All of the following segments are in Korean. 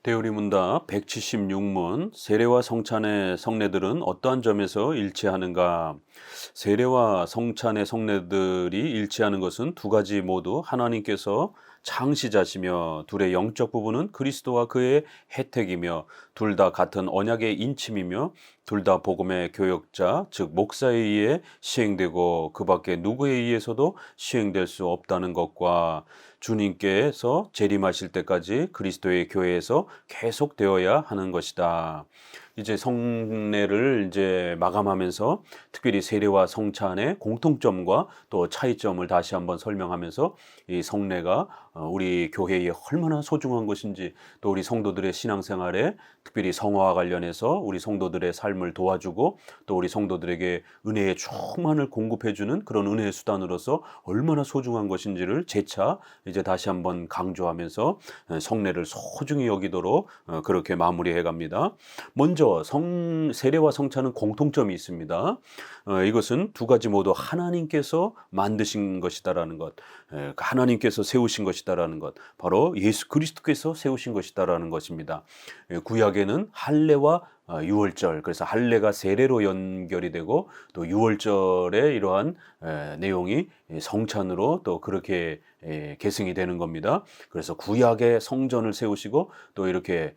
대우리문답 176문 세례와 성찬의 성례들은 어떠한 점에서 일치하는가? 세례와 성찬의 성례들이 일치하는 것은 두 가지 모두 하나님께서 창시자시며 둘의 영적 부분은 그리스도와 그의 혜택이며 둘 다 같은 언약의 인침이며 둘 다 복음의 교역자 즉 목사에 의해 시행되고 그 밖에 누구에 의해서도 시행될 수 없다는 것과 주님께서 재림하실 때까지 그리스도의 교회에서 계속되어야 하는 것이다. 이제 성례를 이제 마감하면서 특별히 세례와 성찬의 공통점과 또 차이점을 다시 한번 설명하면서 이 성례가 우리 교회에 얼마나 소중한 것인지 또 우리 성도들의 신앙생활에 특별히 성화와 관련해서 우리 성도들의 삶을 도와주고 또 우리 성도들에게 은혜의 충만을 공급해주는 그런 은혜의 수단으로서 얼마나 소중한 것인지를 재차 이제 다시 한번 강조하면서 성례를 소중히 여기도록 그렇게 마무리해 갑니다. 먼저 세례와 성찬은 공통점이 있습니다. 이것은 두 가지 모두 하나님께서 만드신 것이다라는 것, 하나님께서 세우신 것이다라는 것, 바로 예수 그리스도께서 세우신 것이다라는 것입니다. 구약에는 할례와 유월절, 그래서 할례가 세례로 연결이 되고 또 유월절의 이러한 내용이 성찬으로 또 그렇게 계승이 되는 겁니다. 그래서 구약의 성전을 세우시고 또 이렇게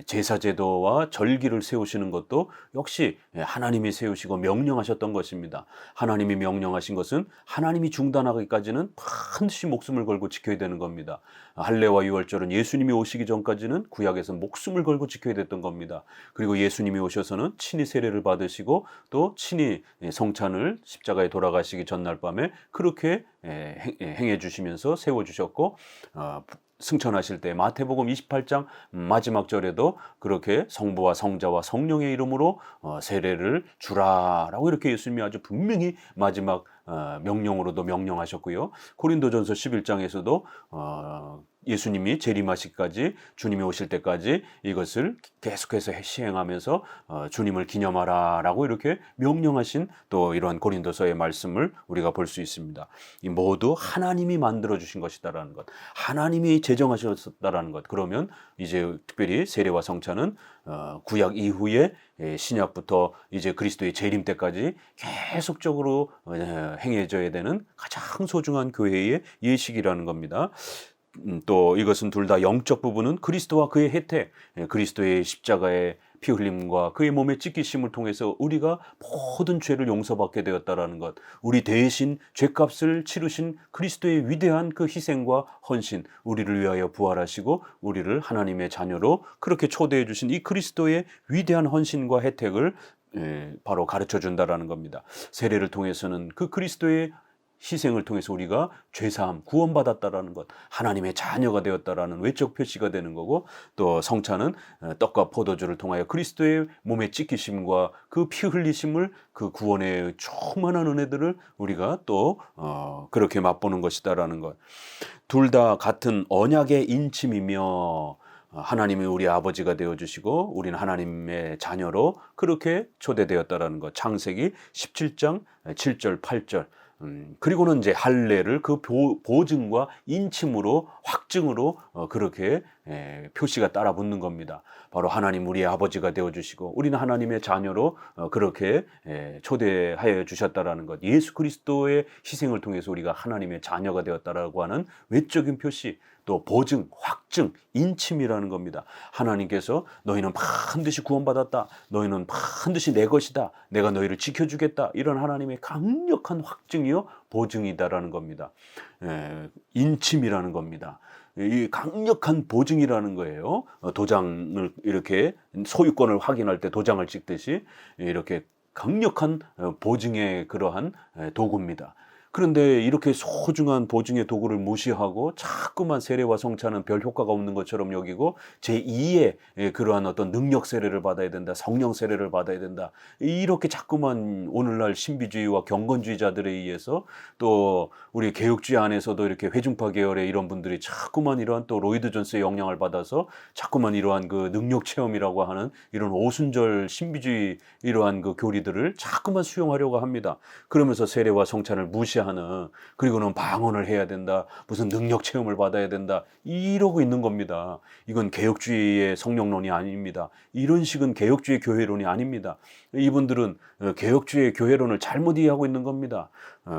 제사제도와 절기를 세우시는 것도 역시 하나님이 세우시고 명령하셨던 것입니다. 하나님이 명령하신 것은 하나님이 중단하기까지는 반드시 목숨을 걸고 지켜야 되는 겁니다. 할례와 유월절은 예수님이 오시기 전까지는 구약에서 목숨을 걸고 지켜야 됐던 겁니다. 그리고 예수님이 오셔서는 친히 세례를 받으시고 또 친히 성찬을 십자가에 돌아가시기 전날 밤에 그렇게 행해 주시면서 세워주셨고 승천하실 때 마태복음 28장 마지막 절에도 그렇게 성부와 성자와 성령의 이름으로 세례를 주라라고 이렇게 예수님이 아주 분명히 마지막 명령으로도 명령하셨고요. 고린도전서 11장에서도 예수님이 재림하시기까지 주님이 오실 때까지 이것을 계속해서 시행하면서 주님을 기념하라라고 이렇게 명령하신 또 이러한 고린도서의 말씀을 우리가 볼 수 있습니다. 이 모두 하나님이 만들어 주신 것이다라는 것, 하나님이 제정하셨다라는 것. 그러면 이제 특별히 세례와 성찬은 구약 이후에 신약부터 이제 그리스도의 재림 때까지 계속적으로 행해져야 되는 가장 소중한 교회의 예식이라는 겁니다. 또 이것은 둘 다 영적 부분은 그리스도와 그의 혜택, 그리스도의 십자가의 피 흘림과 그의 몸의 찢기심을 통해서 우리가 모든 죄를 용서받게 되었다라는 것, 우리 대신 죄값을 치르신 그리스도의 위대한 그 희생과 헌신, 우리를 위하여 부활하시고 우리를 하나님의 자녀로 그렇게 초대해 주신 이 그리스도의 위대한 헌신과 혜택을 바로 가르쳐 준다라는 겁니다. 세례를 통해서는 그 그리스도의 희생을 통해서 우리가 죄사함, 구원받았다라는 것, 하나님의 자녀가 되었다라는 외적 표시가 되는 거고, 또 성찬은 떡과 포도주를 통하여 그리스도의 몸의 찢기심과 그 피 흘리심을 그 구원의 충만한 은혜들을 우리가 또 그렇게 맛보는 것이다라는 것. 둘 다 같은 언약의 인침이며 하나님이 우리 아버지가 되어주시고 우리는 하나님의 자녀로 그렇게 초대되었다라는 것. 창세기 17장 7절 8절. 그리고는 이제 할례를 그 보증과 인침으로 확증으로 그렇게 표시가 따라 붙는 겁니다. 바로 하나님 우리의 아버지가 되어주시고 우리는 하나님의 자녀로 그렇게 초대하여 주셨다라는 것. 예수 그리스도의 희생을 통해서 우리가 하나님의 자녀가 되었다라고 하는 외적인 표시, 또 보증, 확증, 인침이라는 겁니다. 하나님께서 너희는 반드시 구원받았다. 너희는 반드시 내 것이다. 내가 너희를 지켜주겠다. 이런 하나님의 강력한 확증이요 보증이다라는 겁니다. 인침이라는 겁니다. 이 강력한 보증이라는 거예요. 도장을 이렇게 소유권을 확인할 때 도장을 찍듯이 이렇게 강력한 보증의 그러한 도구입니다. 그런데 이렇게 소중한 보증의 도구를 무시하고 자꾸만 세례와 성찬은 별 효과가 없는 것처럼 여기고 제2의 그러한 어떤 능력 세례를 받아야 된다, 성령 세례를 받아야 된다, 이렇게 자꾸만 오늘날 신비주의와 경건주의자들에 의해서 또 우리 개혁주의 안에서도 이렇게 회중파 계열의 이런 분들이 자꾸만 이러한 또 로이드 존스의 영향을 받아서 자꾸만 이러한 그 능력 체험이라고 하는 이런 오순절 신비주의 이러한 그 교리들을 자꾸만 수용하려고 합니다. 그러면서 세례와 성찬을 무시하고 일치하는, 그리고는 방언을 해야 된다, 무슨 능력 체험을 받아야 된다, 이러고 있는 겁니다. 이건 개혁주의의 성령론이 아닙니다. 이런 식은 개혁주의 교회론이 아닙니다. 이분들은 개혁주의 교회론을 잘못 이해하고 있는 겁니다.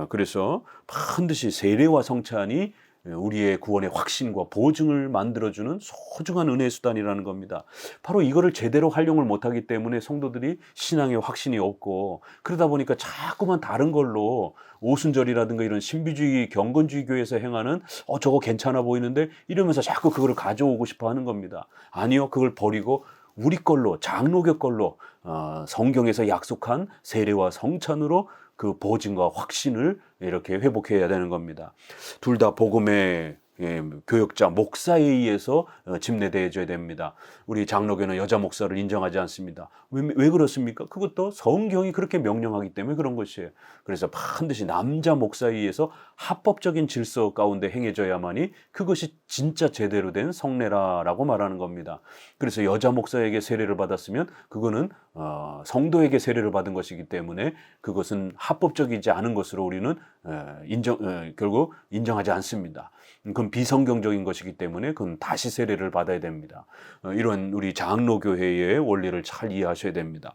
그래서 반드시 세례와 성찬이 우리의 구원의 확신과 보증을 만들어주는 소중한 은혜의 수단이라는 겁니다. 바로 이거를 제대로 활용을 못하기 때문에 성도들이 신앙의 확신이 없고, 그러다 보니까 자꾸만 다른 걸로 오순절이라든가 이런 신비주의 경건주의 교회에서 행하는 저거 괜찮아 보이는데 이러면서 자꾸 그거를 가져오고 싶어 하는 겁니다. 아니요, 그걸 버리고 우리 걸로, 장로교 걸로 성경에서 약속한 세례와 성찬으로 그 보증과 확신을 이렇게 회복해야 되는 겁니다. 둘 다 복음의 교역자, 목사에 의해서 집례되어져야 됩니다. 우리 장로교는 여자 목사를 인정하지 않습니다. 왜 그렇습니까? 그것도 성경이 그렇게 명령하기 때문에 그런 것이에요. 그래서 반드시 남자 목사에 의해서 합법적인 질서 가운데 행해져야만이 그것이 진짜 제대로 된 성례라고 말하는 겁니다. 그래서 여자 목사에게 세례를 받았으면 그거는 성도에게 세례를 받은 것이기 때문에 그것은 합법적이지 않은 것으로 우리는 결국 인정하지 않습니다. 그건 비성경적인 것이기 때문에 그건 다시 세례를 받아야 됩니다. 이런 우리 장로교회의 원리를 잘 이해하셔야 됩니다.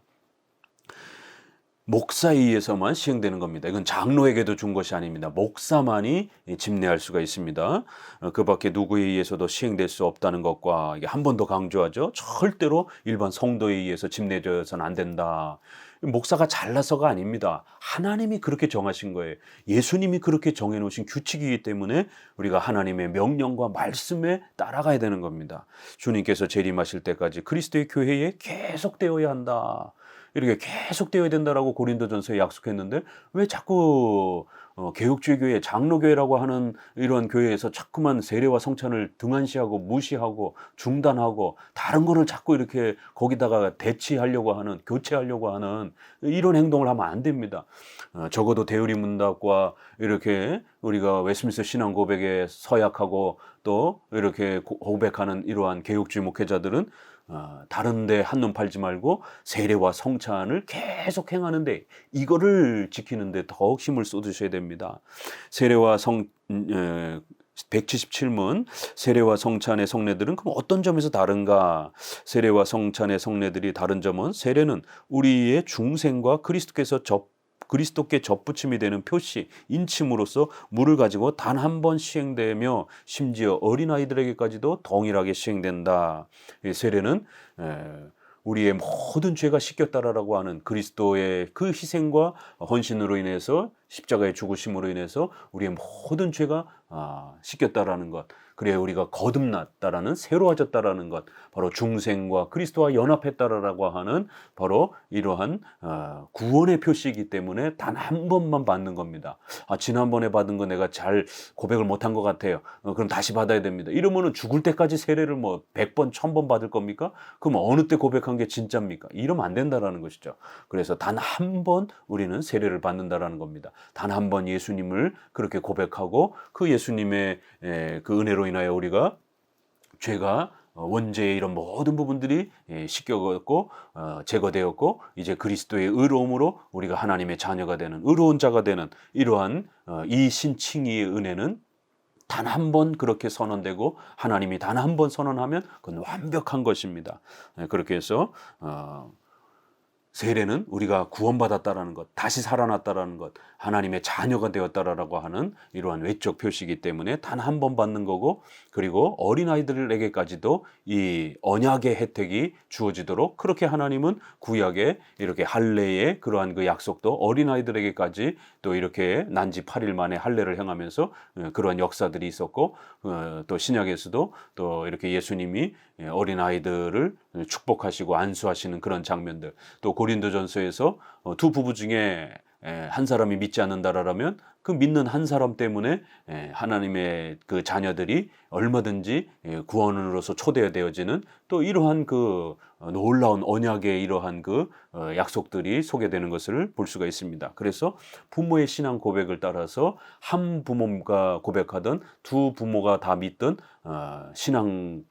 목사에 의해서만 시행되는 겁니다. 이건 장로에게도 준 것이 아닙니다. 목사만이 집례할 수가 있습니다. 그 밖에 누구에 의해서도 시행될 수 없다는 것과, 이게 한 번 더 강조하죠. 절대로 일반 성도에 의해서 집례되어서는 안 된다. 목사가 잘나서가 아닙니다. 하나님이 그렇게 정하신 거예요. 예수님이 그렇게 정해놓으신 규칙이기 때문에 우리가 하나님의 명령과 말씀에 따라가야 되는 겁니다. 주님께서 재림하실 때까지 그리스도의 교회에 계속되어야 한다, 이렇게 계속되어야 된다라고 고린도전서에 약속했는데 왜 자꾸 개혁주의 교회, 장로교회라고 하는 이런 교회에서 자꾸만 세례와 성찬을 등한시하고 무시하고 중단하고 다른 거를 자꾸 이렇게 거기다가 대치하려고 하는, 교체하려고 하는 이런 행동을 하면 안 됩니다. 적어도 대의리 문답과 이렇게 우리가 웨스트민스터 신앙 고백에 서약하고 또 이렇게 고백하는 이러한 개혁주의 목회자들은 다른데 한눈 팔지 말고 세례와 성찬을 계속 행하는데, 이거를 지키는데 더욱 힘을 쏟으셔야 됩니다. 세례와 177문, 세례와 성찬의 성례들은 그럼 어떤 점에서 다른가? 세례와 성찬의 성례들이 다른 점은, 세례는 우리의 중생과 그리스도께 접붙임이 되는 표시, 인침으로써 물을 가지고 단 한 번 시행되며 심지어 어린아이들에게까지도 동일하게 시행된다. 세례는 우리의 모든 죄가 씻겼다라고 하는 그리스도의 그 희생과 헌신으로 인해서, 십자가의 죽으심으로 인해서 우리의 모든 죄가 씻겼다라는 것, 그래 우리가 거듭났다라는, 새로워졌다라는 것, 바로 중생과 그리스도와 연합했다라고 하는 바로 이러한 구원의 표시이기 때문에 단 한 번만 받는 겁니다. 지난번에 받은 거 내가 잘 고백을 못한 것 같아요. 그럼 다시 받아야 됩니다. 이러면은 죽을 때까지 세례를 100번, 1000번 받을 겁니까? 그럼 어느 때 고백한 게 진짜입니까? 이러면 안 된다라는 것이죠. 그래서 단 한 번 우리는 세례를 받는다라는 겁니다. 단 한 번 예수님을 그렇게 고백하고 그 예수님의 그 은혜로 인하여 우리가 죄가 원죄의 이런 모든 부분들이 씻겨졌고 제거되었고, 이제 그리스도의 의로움으로 우리가 하나님의 자녀가 되는, 의로운 자가 되는 이러한 이 신칭의의 은혜는 단 한 번 그렇게 선언되고, 하나님이 단 한 번 선언하면 그건 완벽한 것입니다. 그렇게 해서 세례는 우리가 구원받았다라는 것, 다시 살아났다라는 것, 하나님의 자녀가 되었다라고 하는 이러한 외적 표시이기 때문에 단 한 번 받는 거고, 그리고 어린아이들에게까지도 이 언약의 혜택이 주어지도록 그렇게 하나님은 구약에 이렇게 할례의 그러한 그 약속도 어린아이들에게까지 또 이렇게 난지 8일 만에 할례를 행하면서 그러한 역사들이 있었고, 또 신약에서도 또 이렇게 예수님이 어린아이들을 축복하시고 안수하시는 그런 장면들, 또 고린도전서에서 두 부부 중에 한 사람이 믿지 않는다라면 그 믿는 한 사람 때문에 하나님의 그 자녀들이 얼마든지 구원으로서 초대되어지는, 또 이러한 그 놀라운 언약의 이러한 그 약속들이 소개되는 것을 볼 수가 있습니다. 그래서 부모의 신앙 고백을 따라서 한 부모가 고백하든 두 부모가 다 믿든 신앙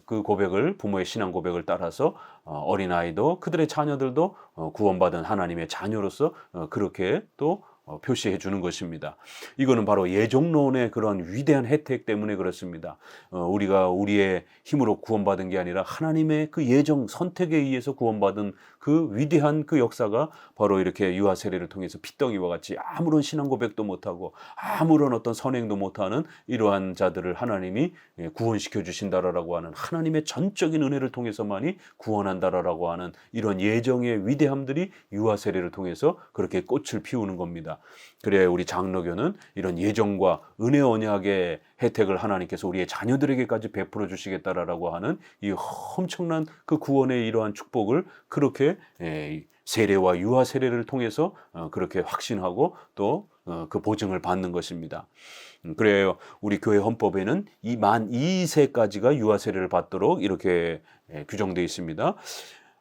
그 고백을, 부모의 신앙 고백을 따라서 어린아이도 그들의 자녀들도 구원받은 하나님의 자녀로서 그렇게 또 표시해 주는 것입니다. 이거는 바로 예정론의 그런 위대한 혜택 때문에 그렇습니다. 우리가 우리의 힘으로 구원받은 게 아니라 하나님의 그 예정 선택에 의해서 구원받은 그 위대한 그 역사가 바로 이렇게 유아 세례를 통해서 핏덩이와 같이 아무런 신앙 고백도 못하고 아무런 어떤 선행도 못하는 이러한 자들을 하나님이 구원시켜 주신다라고 하는 하나님의 전적인 은혜를 통해서만이 구원한다라고 하는 이런 예정의 위대함들이 유아 세례를 통해서 그렇게 꽃을 피우는 겁니다. 그래야 우리 장로교는 이런 예정과 은혜 언약의 혜택을 하나님께서 우리의 자녀들에게까지 베풀어 주시겠다라고 하는 이 엄청난 그 구원의 이러한 축복을 그렇게 세례와 유아 세례를 통해서 그렇게 확신하고 또 그 보증을 받는 것입니다. 그래요. 우리 교회 헌법에는 만 2세까지가 유아 세례를 받도록 이렇게 규정되어 있습니다.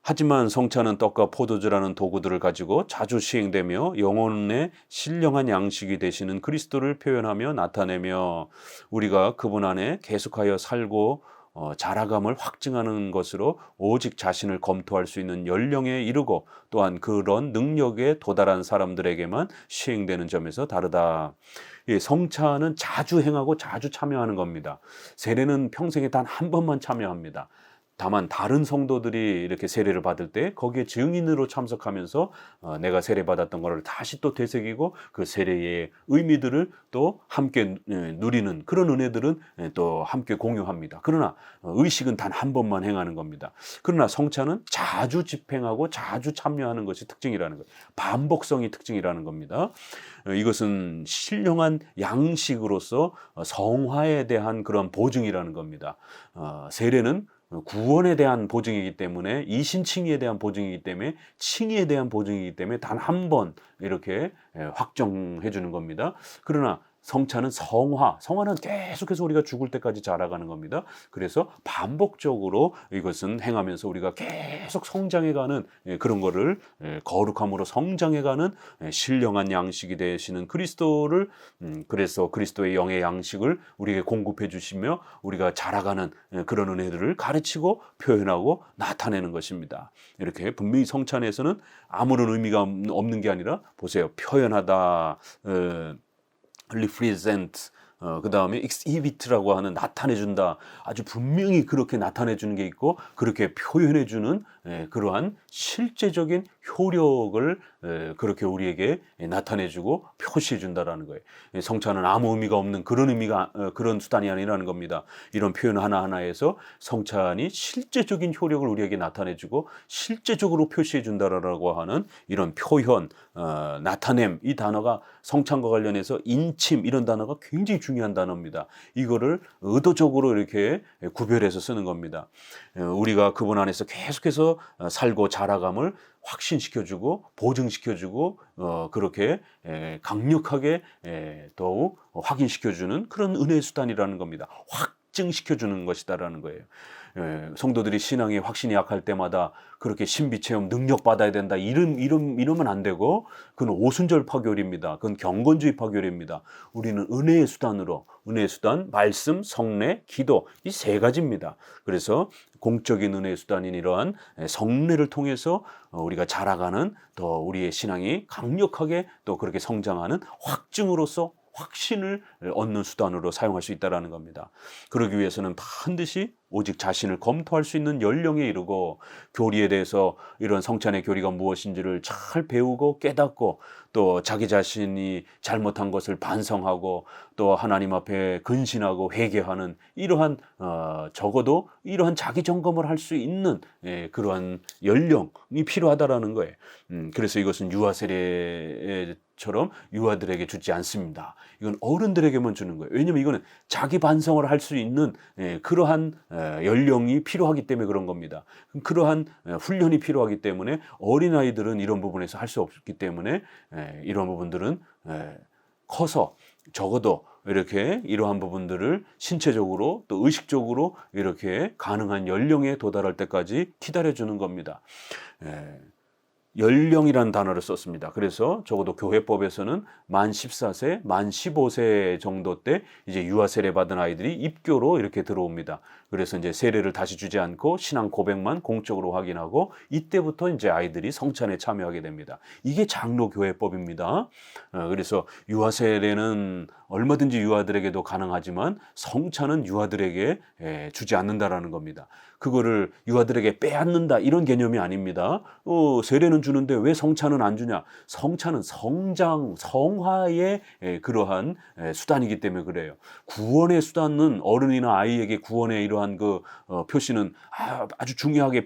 하지만 성찬은 떡과 포도주라는 도구들을 가지고 자주 시행되며 영혼의 신령한 양식이 되시는 그리스도를 표현하며 나타내며 우리가 그분 안에 계속하여 살고 자라감을 확증하는 것으로 오직 자신을 검토할 수 있는 연령에 이르고 또한 그런 능력에 도달한 사람들에게만 시행되는 점에서 다르다. 성찬은 자주 행하고 자주 참여하는 겁니다. 세례는 평생에 단 한 번만 참여합니다. 다만 다른 성도들이 이렇게 세례를 받을 때 거기에 증인으로 참석하면서 내가 세례받았던 것을 다시 또 되새기고 그 세례의 의미들을 또 함께 누리는 그런 은혜들은 또 함께 공유합니다. 그러나 의식은 단 한 번만 행하는 겁니다. 그러나 성찬은 자주 집행하고 자주 참여하는 것이 특징이라는 거예요. 반복성이 특징이라는 겁니다. 이것은 신령한 양식으로서 성화에 대한 그런 보증이라는 겁니다. 세례는 구원에 대한 보증이기 때문에 이신칭의에 대한 보증이기 때문에 칭의에 대한 보증이기 때문에 단 한 번 이렇게 확정해 주는 겁니다. 그러나 성찬은 성화는 계속해서 우리가 죽을 때까지 자라가는 겁니다. 그래서 반복적으로 이것은 행하면서 우리가 계속 성장해가는 그런 거를 거룩함으로 성장해가는 신령한 양식이 되시는 그리스도를 그래서 그리스도의 영의 양식을 우리에게 공급해 주시며 우리가 자라가는 그런 은혜들을 가르치고 표현하고 나타내는 것입니다. 이렇게 분명히 성찬에서는 아무런 의미가 없는 게 아니라 보세요. 표현하다, represent, 그 다음에 exhibit라고 하는 나타내준다. 아주 분명히 그렇게 나타내주는 게 있고 그렇게 표현해주는 그러한 실제적인 효력을 그렇게 우리에게 나타내주고 표시해준다라는 거예요. 성찬은 아무 의미가 없는 그런 의미가 그런 수단이 아니라는 겁니다. 이런 표현 하나하나에서 성찬이 실제적인 효력을 우리에게 나타내주고 실제적으로 표시해준다라고 하는 이런 표현, 나타냄, 이 단어가 성찬과 관련해서 인침 이런 단어가 굉장히 중요한 단어입니다. 이거를 의도적으로 이렇게 구별해서 쓰는 겁니다. 우리가 그분 안에서 계속해서 살고 자라감을 확신시켜주고 보증시켜주고 그렇게 강력하게 더욱 확인시켜주는 그런 은혜의 수단이라는 겁니다. 확증시켜주는 것이다라는 거예요. 성도들이 신앙의 확신이 약할 때마다 그렇게 신비체험 능력 받아야 된다 이러면 안 되고 그건 오순절 파교리입니다. 그건 경건주의 파교리입니다. 우리는 은혜의 수단으로 은혜의 수단, 말씀, 성례, 기도 이 세 가지입니다. 그래서 공적인 은혜의 수단인 이러한 성례를 통해서 우리가 자라가는 더 우리의 신앙이 강력하게 또 그렇게 성장하는 확증으로서 확신을 얻는 수단으로 사용할 수 있다는 겁니다. 그러기 위해서는 반드시 오직 자신을 검토할 수 있는 연령에 이르고 교리에 대해서 이런 성찬의 교리가 무엇인지를 잘 배우고 깨닫고 또 자기 자신이 잘못한 것을 반성하고 또 하나님 앞에 근신하고 회개하는 이러한 적어도 이러한 자기 점검을 할 수 있는 그러한 연령이 필요하다라는 거예요. 그래서 이것은 유아 세례처럼 유아들에게 주지 않습니다. 이건 어른들에게만 주는 거예요. 왜냐하면 이거는 자기 반성을 할 수 있는 그러한 연령이 필요하기 때문에 그런 겁니다. 그러한 훈련이 필요하기 때문에 어린아이들은 이런 부분에서 할 수 없기 때문에 이런 부분들은 커서 적어도 이렇게 이러한 부분들을 신체적으로 또 의식적으로 이렇게 가능한 연령에 도달할 때까지 기다려주는 겁니다. 연령이라는 단어를 썼습니다. 그래서 적어도 교회법에서는 만 14세, 만 15세 정도 때 이제 유아 세례 받은 아이들이 입교로 이렇게 들어옵니다. 그래서 이제 세례를 다시 주지 않고 신앙 고백만 공적으로 확인하고 이때부터 이제 아이들이 성찬에 참여하게 됩니다. 이게 장로교회법입니다. 그래서 유아 세례는 얼마든지 유아들에게도 가능하지만 성찬은 유아들에게 주지 않는다라는 겁니다. 그거를 유아들에게 빼앗는다 이런 개념이 아닙니다. 세례는 주는데 왜 성찬은 안 주냐? 성찬은 성장, 성화의 그러한 수단이기 때문에 그래요. 구원의 수단은 어른이나 아이에게 구원의 이러한 그 표시는 아주 중요하게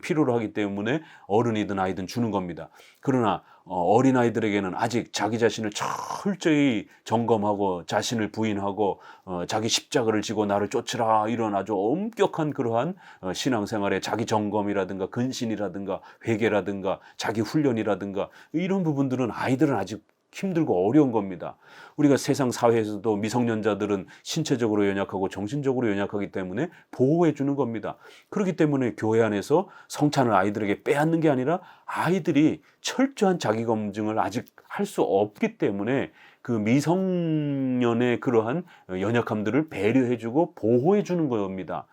필요로 하기 때문에 어른이든 아이든 주는 겁니다. 그러나 어린아이들에게는 아직 자기 자신을 철저히 점검하고 자신을 부인하고 자기 십자가를 지고 나를 쫓으라 이런 아주 엄격한 그러한 신앙생활의 자기 점검이라든가 근신이라든가 회개라든가 자기 훈련이라든가 이런 부분들은 아이들은 아직 힘들고 어려운 겁니다. 우리가 세상 사회에서도 미성년자들은 신체적으로 연약하고 정신적으로 연약하기 때문에 보호해 주는 겁니다. 그렇기 때문에 교회 안에서 성찬을 아이들에게 빼앗는 게 아니라 아이들이 철저한 자기 검증을 아직 할 수 없기 때문에 그 미성년의 그러한 연약함들을 배려해 주고 보호해 주는 겁니다.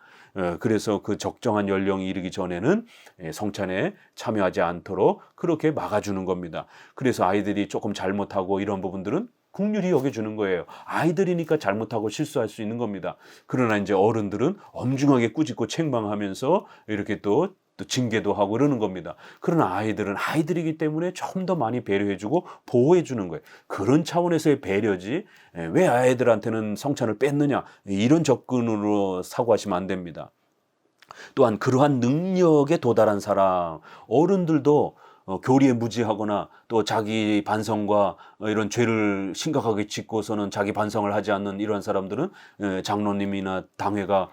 그래서 그 적정한 연령이 이르기 전에는 성찬에 참여하지 않도록 그렇게 막아주는 겁니다. 그래서 아이들이 조금 잘못하고 이런 부분들은 긍휼히 여겨주는 거예요. 아이들이니까 잘못하고 실수할 수 있는 겁니다. 그러나 이제 어른들은 엄중하게 꾸짖고 책망하면서 이렇게 또 징계도 하고 그러는 겁니다. 그러나 아이들은 아이들이기 때문에 좀 더 많이 배려해주고 보호해주는 거예요. 그런 차원에서의 배려지 왜 아이들한테는 성찬을 뺐느냐 이런 접근으로 사고하시면 안 됩니다. 또한 그러한 능력에 도달한 사람, 어른들도 교리에 무지하거나 또 자기 반성과 이런 죄를 심각하게 짓고서는 자기 반성을 하지 않는 이런 사람들은 장로님이나 당회가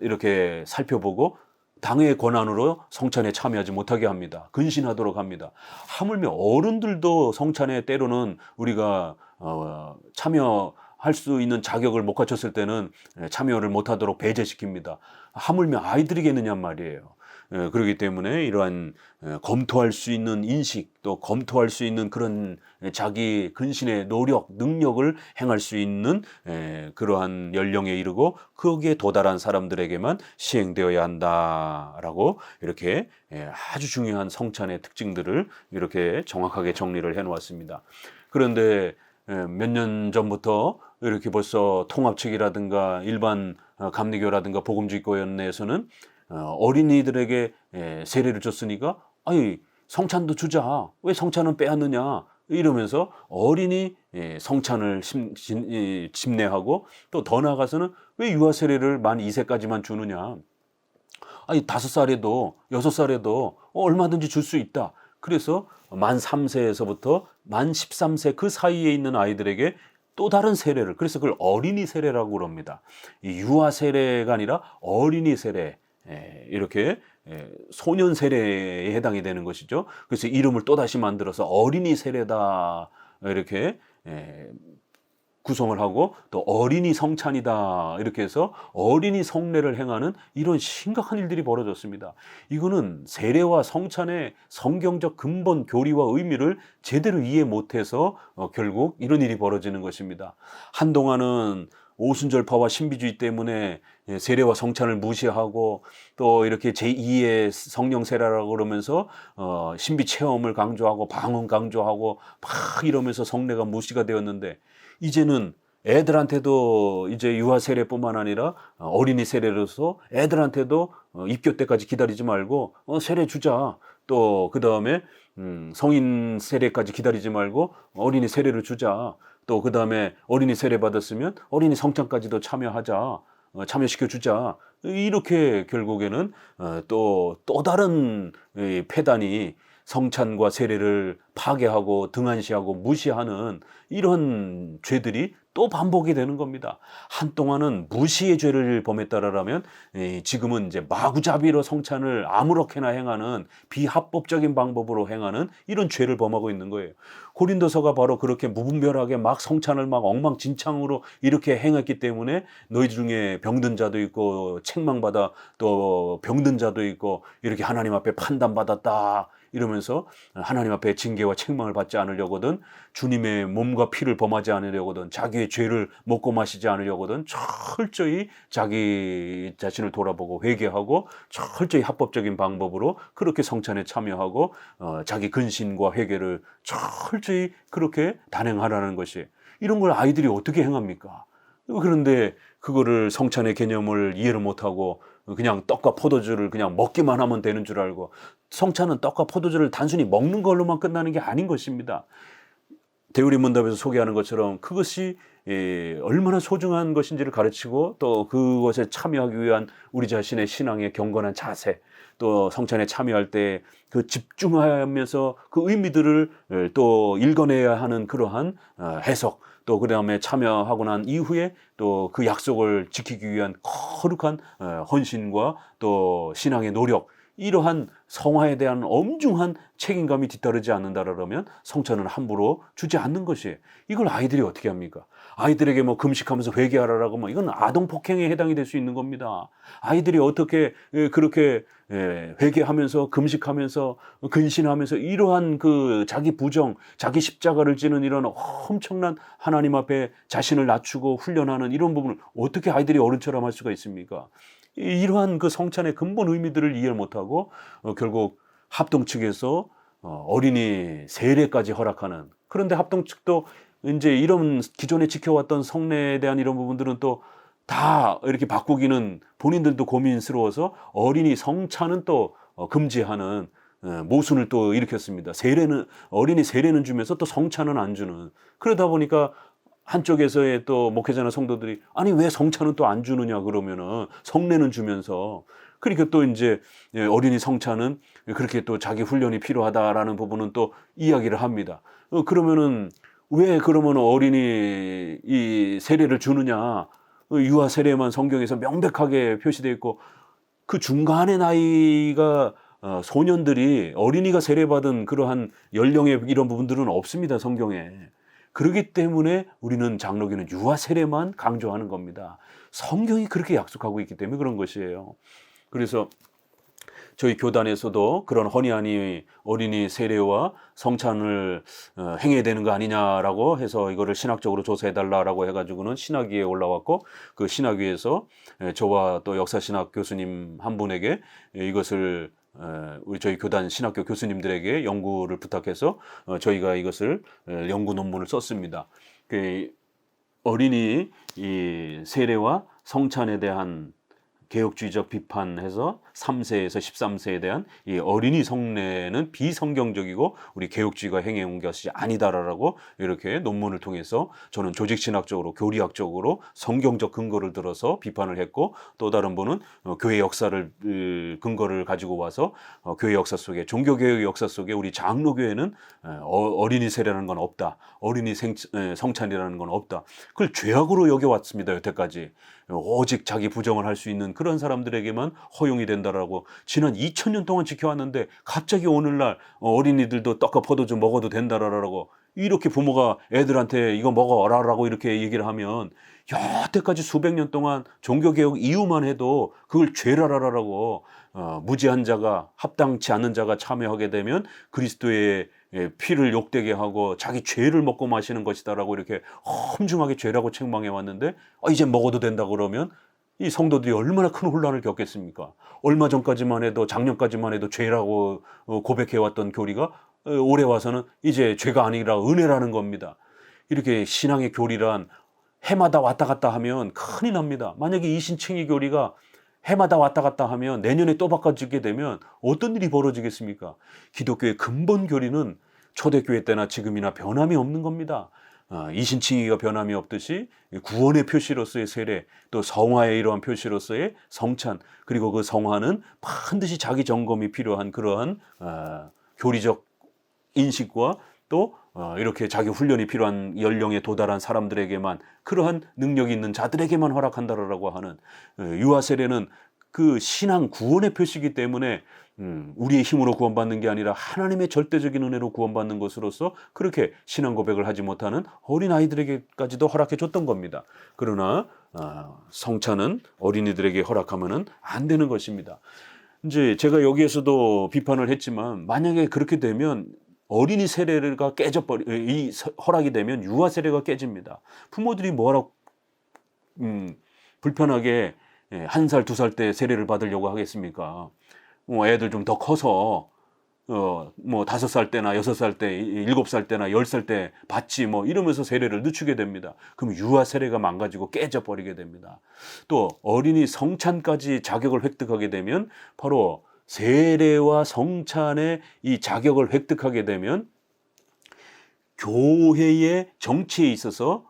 이렇게 살펴보고 당의 권한으로 성찬에 참여하지 못하게 합니다. 근신하도록 합니다. 하물며 어른들도 성찬에 때로는 우리가 참여할 수 있는 자격을 못 갖췄을 때는 참여를 못하도록 배제시킵니다. 하물며 아이들이겠느냐 말이에요. 그렇기 때문에 이러한 검토할 수 있는 인식 또 검토할 수 있는 그런 자기 근신의 노력, 능력을 행할 수 있는 그러한 연령에 이르고 거기에 도달한 사람들에게만 시행되어야 한다라고 이렇게 아주 중요한 성찬의 특징들을 이렇게 정확하게 정리를 해놓았습니다. 그런데 몇 년 전부터 이렇게 벌써 통합측이라든가 일반 감리교라든가 복음주의교연내에서는 어린이들에게 세례를 줬으니까 아니 성찬도 주자 왜 성찬은 빼앗느냐 이러면서 어린이 성찬을 심내하고 또 더 나아가서는 왜 유아 세례를 만 2세까지만 주느냐 아니 5살에도 6살에도 얼마든지 줄 수 있다. 그래서 만 3세에서부터 만 13세 그 사이에 있는 아이들에게 또 다른 세례를 그래서 그걸 어린이 세례라고 그럽니다. 이 유아 세례가 아니라 어린이 세례 이렇게 소년 세례에 해당이 되는 것이죠. 그래서 이름을 또다시 만들어서 어린이 세례다 이렇게 구성을 하고 또 어린이 성찬이다 이렇게 해서 어린이 성례를 행하는 이런 심각한 일들이 벌어졌습니다. 이거는 세례와 성찬의 성경적 근본 교리와 의미를 제대로 이해 못해서 결국 이런 일이 벌어지는 것입니다. 한동안은 오순절파와 신비주의 때문에 세례와 성찬을 무시하고 또 이렇게 제2의 성령 세례라고 그러면서 신비 체험을 강조하고 방언 강조하고 막 이러면서 성례가 무시가 되었는데 이제는 애들한테도 이제 유아 세례뿐만 아니라 어린이 세례로서 애들한테도 입교 때까지 기다리지 말고 세례 주자. 또 그 다음에 성인 세례까지 기다리지 말고 어린이 세례를 주자. 또 그 다음에 어린이 세례 받았으면 어린이 성찬까지도 참여하자. 참여시켜 주자. 이렇게 결국에는 또 다른 폐단이 성찬과 세례를 파괴하고 등한시하고 무시하는 이런 죄들이 또 반복이 되는 겁니다. 한동안은 무시의 죄를 범했다라면 지금은 이제 마구잡이로 성찬을 아무렇게나 행하는 비합법적인 방법으로 행하는 이런 죄를 범하고 있는 거예요. 고린도서가 바로 그렇게 무분별하게 막 성찬을 막 엉망진창으로 이렇게 행했기 때문에 너희 중에 병든 자도 있고 책망받아 또 병든 자도 있고 이렇게 하나님 앞에 판단받았다 이러면서 하나님 앞에 징계와 책망을 받지 않으려거든, 주님의 몸과 피를 범하지 않으려거든, 자기의 죄를 먹고 마시지 않으려거든 철저히 자기 자신을 돌아보고 회개하고 철저히 합법적인 방법으로 그렇게 성찬에 참여하고 자기 근신과 회개를 철저히 그렇게 단행하라는 것이, 이런 걸 아이들이 어떻게 행합니까? 그런데 그거를 성찬의 개념을 이해를 못하고 그냥 떡과 포도주를 그냥 먹기만 하면 되는 줄 알고, 성찬은 떡과 포도주를 단순히 먹는 걸로만 끝나는 게 아닌 것입니다. 대우리 문답에서 소개하는 것처럼 그것이 얼마나 소중한 것인지를 가르치고 또 그것에 참여하기 위한 우리 자신의 신앙의 경건한 자세, 또 성찬에 참여할 때 그 집중하면서 그 의미들을 또 읽어내야 하는 그러한 해석, 또 그 다음에 참여하고 난 이후에 또 그 약속을 지키기 위한 거룩한 헌신과 또 신앙의 노력, 이러한 성화에 대한 엄중한 책임감이 뒤따르지 않는다라면 성찬은 함부로 주지 않는 것이에요. 이걸 아이들이 어떻게 합니까? 아이들에게 뭐 금식하면서 회개하라라고 뭐 이건 아동 폭행에 해당이 될 수 있는 겁니다. 아이들이 어떻게 그렇게 회개하면서 금식하면서 근신하면서 이러한 그 자기 부정, 자기 십자가를 지는 이런 엄청난 하나님 앞에 자신을 낮추고 훈련하는 이런 부분을 어떻게 아이들이 어른처럼 할 수가 있습니까? 이러한 그 성찬의 근본 의미들을 이해를 못하고 결국 합동 측에서 어린이 세례까지 허락하는, 그런데 합동 측도 이제 이런 기존에 지켜왔던 성례에 대한 이런 부분들은 또 다 이렇게 바꾸기는 본인들도 고민스러워서 어린이 성찬은 또 금지하는 모순을 또 일으켰습니다. 세례는, 어린이 세례는 주면서 또 성찬은 안 주는, 그러다 보니까 한쪽에서의 또 목회자나 성도들이 아니 왜 성찬은 또 안 주느냐 그러면은 성례는 주면서, 그러니까 또 이제 어린이 성찬은 그렇게 또 자기 훈련이 필요하다라는 부분은 또 이야기를 합니다. 그러면은 왜 그러면 어린이 이 세례를 주느냐? 유아 세례만 성경에서 명백하게 표시되어 있고 그 중간의 나이가 소년들이 어린이가 세례받은 그러한 연령의 이런 부분들은 없습니다, 성경에. 그렇기 때문에 우리는 장로교는 유아 세례만 강조하는 겁니다. 성경이 그렇게 약속하고 있기 때문에 그런 것이에요. 그래서 저희 교단에서도 그런 허니 아니 어린이 세례와 성찬을 행해야 되는 거 아니냐라고 해서 이거를 신학적으로 조사해달라고 해가지고는 신학위에 올라왔고, 그 신학위에서 저와 또 역사신학 교수님 한 분에게 이것을 우리 저희 교단 신학교 교수님들에게 연구를 부탁해서 저희가 이것을 연구 논문을 썼습니다. 그 어린이 이 세례와 성찬에 대한 개혁주의적 비판해서 3세에서 13세에 대한 이 어린이 성례는 비성경적이고 우리 개혁주의가 행해온 것이 아니다라고 이렇게 논문을 통해서 저는 조직신학적으로 교리학적으로 성경적 근거를 들어서 비판을 했고, 또 다른 분은 교회 역사를 근거를 가지고 와서 교회 역사 속에, 종교개혁의 역사 속에 우리 장로교회는 어린이 세례라는 건 없다, 어린이 성찬이라는 건 없다, 그걸 죄악으로 여겨왔습니다. 여태까지 오직 자기 부정을 할 수 있는 그런 사람들에게만 허용이 된다라고 지난 2000년 동안 지켜왔는데 갑자기 오늘날 어린이들도 떡과 포도주 먹어도 된다라고 이렇게 부모가 애들한테 이거 먹어라라고 이렇게 얘기를 하면, 여태까지 수백 년 동안 종교개혁 이유만 해도 그걸 죄라라라고 무지한 자가, 합당치 않은 자가 참여하게 되면 그리스도의 피를 욕되게 하고 자기 죄를 먹고 마시는 것이다라고 이렇게 험중하게 죄라고 책망해 왔는데 이제 먹어도 된다 그러면 이 성도들이 얼마나 큰 혼란을 겪겠습니까? 얼마 전까지만 해도, 작년까지만 해도 죄라고 고백해왔던 교리가 올해 와서는 이제 죄가 아니라 은혜라는 겁니다. 이렇게 신앙의 교리란 해마다 왔다 갔다 하면 큰일 납니다. 만약에 이신칭의 교리가 해마다 왔다 갔다 하면 내년에 또 바꿔지게 되면 어떤 일이 벌어지겠습니까? 기독교의 근본 교리는 초대교회 때나 지금이나 변함이 없는 겁니다. 이신칭의가 변함이 없듯이 구원의 표시로서의 세례, 또 성화의 이러한 표시로서의 성찬, 그리고 그 성화는 반드시 자기 점검이 필요한 그러한 교리적 인식과 또 이렇게 자기 훈련이 필요한 연령에 도달한 사람들에게만, 그러한 능력이 있는 자들에게만 허락한다라고 하는 유아 세례는 그 신앙 구원의 표시이기 때문에 우리의 힘으로 구원받는 게 아니라 하나님의 절대적인 은혜로 구원받는 것으로서 그렇게 신앙 고백을 하지 못하는 어린아이들에게까지도 허락해 줬던 겁니다. 그러나 성찬은 어린이들에게 허락하면은 안 되는 것입니다. 이제 제가 여기에서도 비판을 했지만 만약에 그렇게 되면 어린이 세례가 이 허락이 되면 유아 세례가 깨집니다. 부모들이 뭐하러 불편하게 1살, 2살 때 세례를 받으려고 하겠습니까? 애들 좀 더 커서 5살 때나 6살 때, 7살 때나 10살 때 받지 이러면서 세례를 늦추게 됩니다. 그럼 유아 세례가 망가지고 깨져버리게 됩니다. 또 어린이 성찬까지 자격을 획득하게 되면 바로 세례와 성찬의 이 자격을 획득하게 되면 교회의 정치에 있어서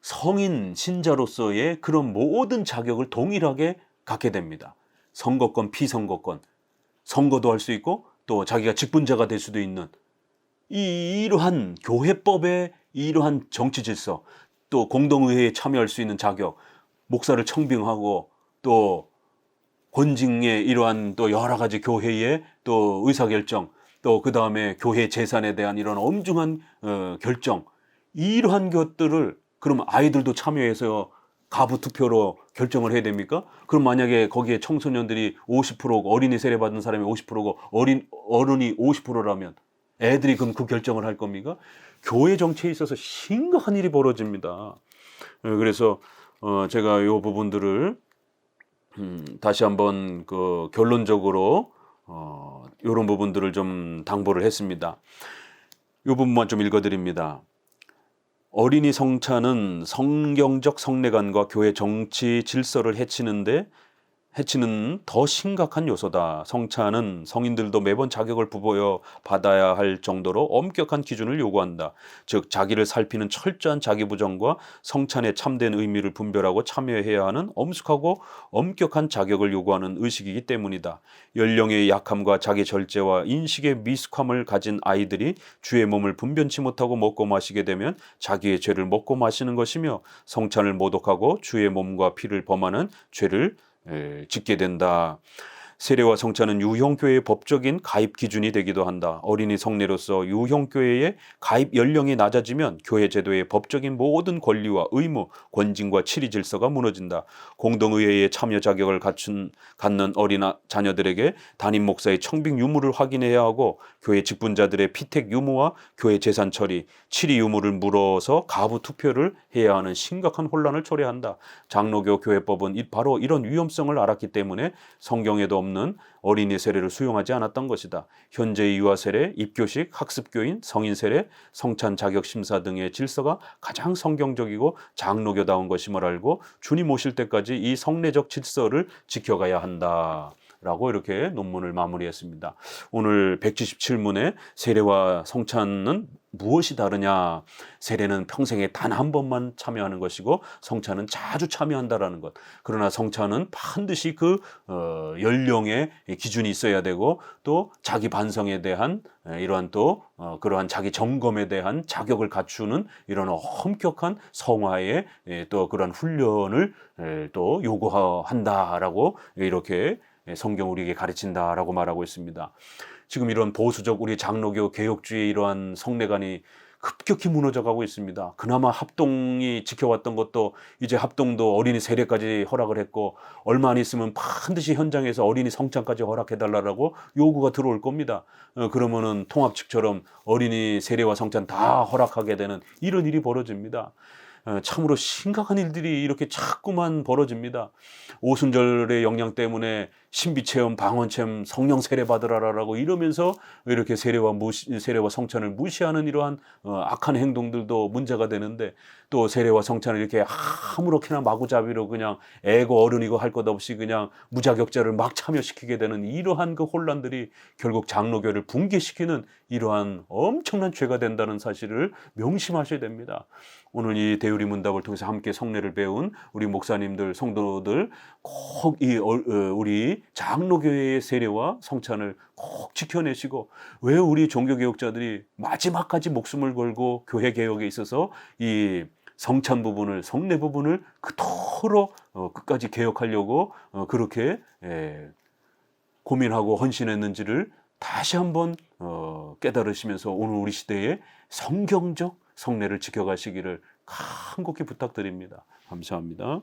성인 신자로서의 그런 모든 자격을 동일하게 갖게 됩니다. 선거권, 피선거권, 선거도 할 수 있고 또 자기가 직분자가 될 수도 있는 이러한 교회법의 이러한 정치 질서, 또 공동의회에 참여할 수 있는 자격, 목사를 청빙하고 또 권직의 이러한 또 여러 가지 교회의 또 의사결정, 또 그 다음에 교회 재산에 대한 이런 엄중한 결정, 이러한 것들을 그럼 아이들도 참여해서 가부 투표로 결정을 해야 됩니까? 그럼 만약에 거기에 청소년들이 50%고 어린이 세례 받은 사람이 50%고 어른이 50%라면 애들이 그럼 그 결정을 할 겁니까? 교회 정치에 있어서 심각한 일이 벌어집니다. 그래서 제가 이 부분들을 다시 한번 그 결론적으로 이런 부분들을 좀 당부를 했습니다. 이 부분만 좀 읽어드립니다. 어린이 성찬은 성경적 성례관과 교회 정치 질서를 해치는 더 심각한 요소다. 성찬은 성인들도 매번 자격을 부여 받아야 할 정도로 엄격한 기준을 요구한다. 즉 자기를 살피는 철저한 자기부정과 성찬의 참된 의미를 분별하고 참여해야 하는 엄숙하고 엄격한 자격을 요구하는 의식이기 때문이다. 연령의 약함과 자기 절제와 인식의 미숙함을 가진 아이들이 주의 몸을 분변치 못하고 먹고 마시게 되면 자기의 죄를 먹고 마시는 것이며 성찬을 모독하고 주의 몸과 피를 범하는 죄를 짓게 된다. 세례와 성찬은 유형교회의 법적인 가입 기준이 되기도 한다. 어린이 성례로서 유형교회의 가입 연령이 낮아지면 교회 제도의 법적인 모든 권리와 의무, 권징과 치리 질서가 무너진다. 공동의회의 참여 자격을 갖는 어린 자녀들에게 담임 목사의 청빙 유무를 확인해야 하고 교회 직분자들의 피택 유무와 교회 재산 처리, 치리 유무를 물어서 가부 투표를 해야 하는 심각한 혼란을 초래한다. 장로교 교회법은 바로 이런 위험성을 알았기 때문에 성경에도 없는 어린이 세례를 수용하지 않았던 것이다. 현재의 유아 세례, 입교식, 학습교인, 성인 세례, 성찬 자격 심사 등의 질서가 가장 성경적이고 장로교다운 것임을 알고 주님 오실 때까지 이 성례적 질서를 지켜가야 한다. 라고 이렇게 논문을 마무리했습니다. 오늘 177문의 세례와 성찬은 무엇이 다르냐? 세례는 평생에 단 한 번만 참여하는 것이고 성찬은 자주 참여한다라는 것. 그러나 성찬은 반드시 그 연령의 기준이 있어야 되고 또 자기 반성에 대한 이러한 또 그러한 자기 점검에 대한 자격을 갖추는 이런 엄격한 성화의 또 그런 훈련을 또 요구한다라고 이렇게 성경 우리에게 가르친다라고 말하고 있습니다. 지금 이런 보수적 우리 장로교 개혁주의 이러한 성례관이 급격히 무너져가고 있습니다. 그나마 합동이 지켜왔던 것도 이제 합동도 어린이 세례까지 허락을 했고 얼마 안 있으면 반드시 현장에서 어린이 성찬까지 허락해달라고 요구가 들어올 겁니다. 그러면은 통합 측처럼 어린이 세례와 성찬 다 허락하게 되는 이런 일이 벌어집니다. 참으로 심각한 일들이 이렇게 자꾸만 벌어집니다. 오순절의 영향 때문에 신비체험, 방언체험, 성령 세례 받으라라고 이러면서 이렇게 세례와 성찬을 무시하는 이러한 악한 행동들도 문제가 되는데 또 세례와 성찬을 이렇게 아무렇게나 마구잡이로 그냥 애고 어른이고 할 것 없이 그냥 무자격자를 막 참여시키게 되는 이러한 그 혼란들이 결국 장로교를 붕괴시키는 이러한 엄청난 죄가 된다는 사실을 명심하셔야 됩니다. 오늘 이 대우리 문답을 통해서 함께 성례를 배운 우리 목사님들, 성도들 꼭 우리 장로교회의 세례와 성찬을 꼭 지켜내시고 왜 우리 종교개혁자들이 마지막까지 목숨을 걸고 교회 개혁에 있어서 이 성찬 부분을, 성례 부분을 그토록 끝까지 개혁하려고 그렇게 고민하고 헌신했는지를 다시 한번 깨달으시면서 오늘 우리 시대의 성경적 성례를 지켜가시기를 간곡히 부탁드립니다. 감사합니다.